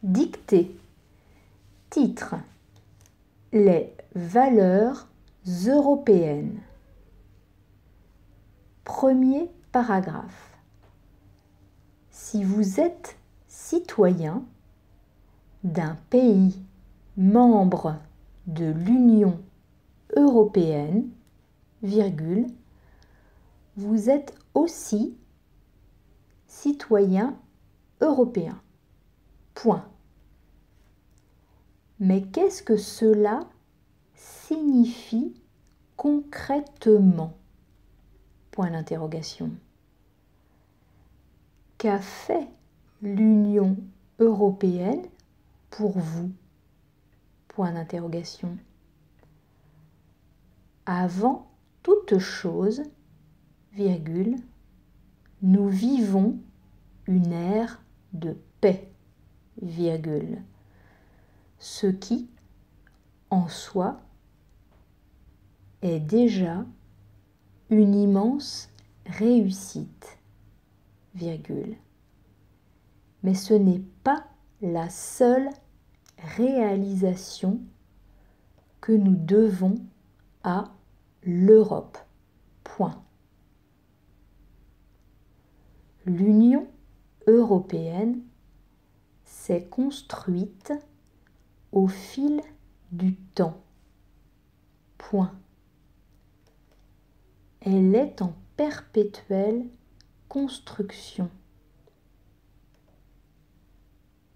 Dictée. Titre. Les valeurs européennes. Premier paragraphe. Si vous êtes citoyen d'un pays membre de l'Union européenne, virgule, vous êtes aussi citoyen européen. Point. Mais qu'est-ce que cela signifie concrètement? Point d'interrogation. Qu'a fait l'Union européenne pour vous? Point d'interrogation. Avant toute chose, virgule, nous vivons une ère de paix, virgule, ce qui, en soi, est déjà une immense réussite, virgule. Mais ce n'est pas la seule réalisation que nous devons à l'Europe. Point. L'Union européenne s'est construite au fil du temps. Point. Elle est en perpétuelle construction.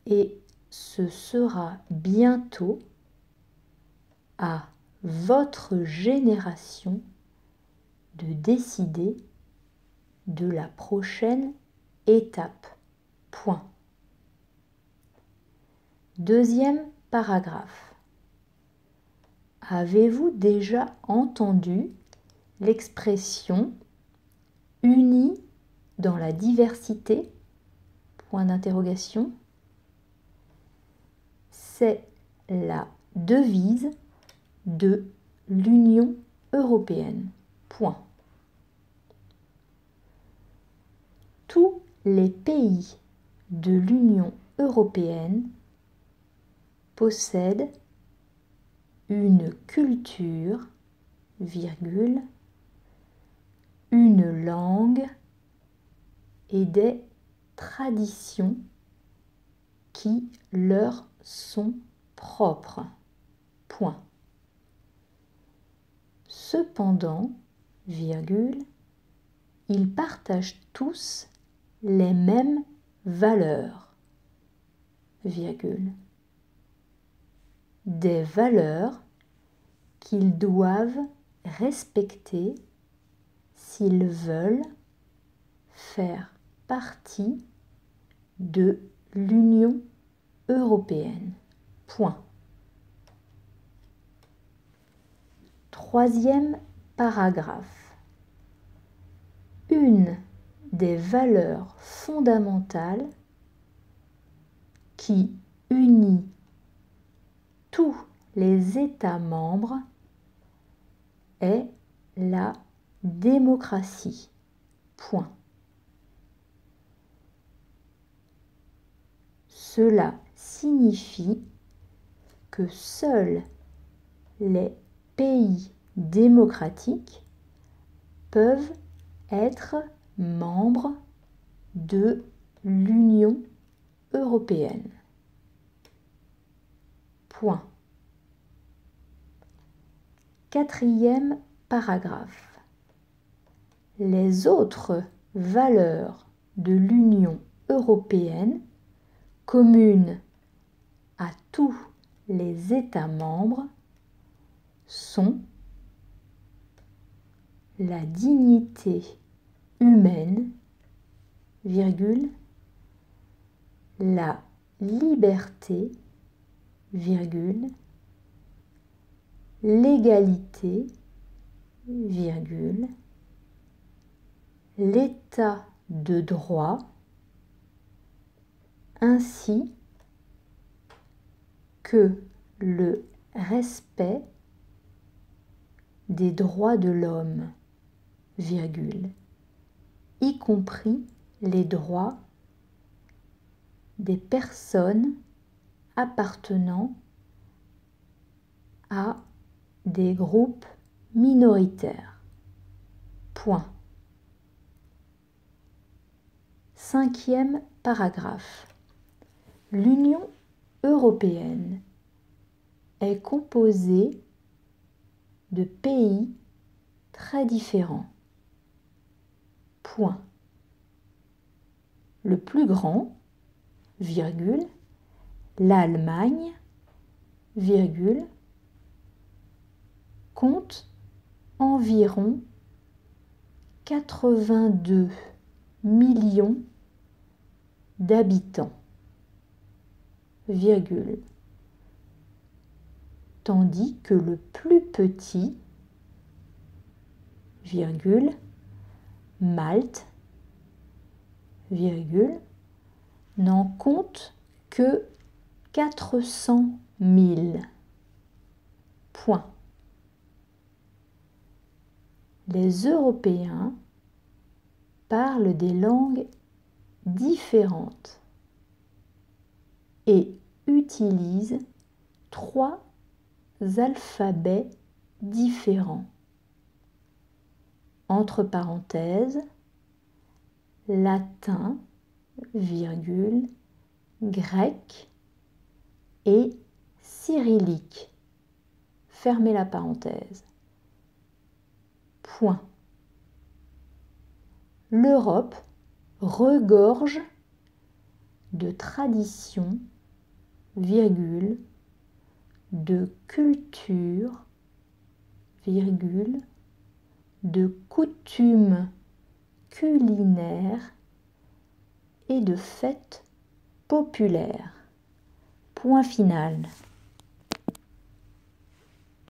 Et ce sera bientôt à votre génération de décider de la prochaine étape. Point. Deuxième paragraphe. Avez-vous déjà entendu l'expression « unis dans la diversité » point d'interrogation. C'est la devise de l'Union européenne. Point. Tous les pays de l'Union européenne possèdent une culture, virgule, une langue et des traditions qui leur sont propres. Point. Cependant, virgule, ils partagent tous les mêmes valeurs, virgule, des valeurs qu'ils doivent respecter s'ils veulent faire partie de l'Union européenne. Point. Troisième paragraphe. Une des valeurs fondamentales qui unit tous les États membres est la démocratie. Point. Cela signifie que seuls les pays démocratiques peuvent être membres de l'Union européenne. Point. Quatrième paragraphe. Les autres valeurs de l'Union européenne communes à tous les États membres sont la dignité humaine, virgule, la liberté, virgule, l'égalité, virgule, l'état de droit, ainsi que le respect des droits de l'homme, virgule, y compris les droits des personnes appartenant à des groupes minoritaires. Point. 5e paragraphe. L'Union européenne est composée de pays très différents. Point. Le plus grand, virgule, l'Allemagne, virgule, compte environ 82 millions d'habitants, virgule, tandis que le plus petit, virgule, Malte, virgule, n'en compte que 400 000. Point. Les Européens parlent des langues différentes et utilisent 3 alphabets différents. Entre parenthèses, latin, virgule, grec et cyrillique. Fermez la parenthèse. Point. L'Europe regorge de traditions, virgule, de culture, virgule, de coutumes culinaires et de fêtes populaires. Point final.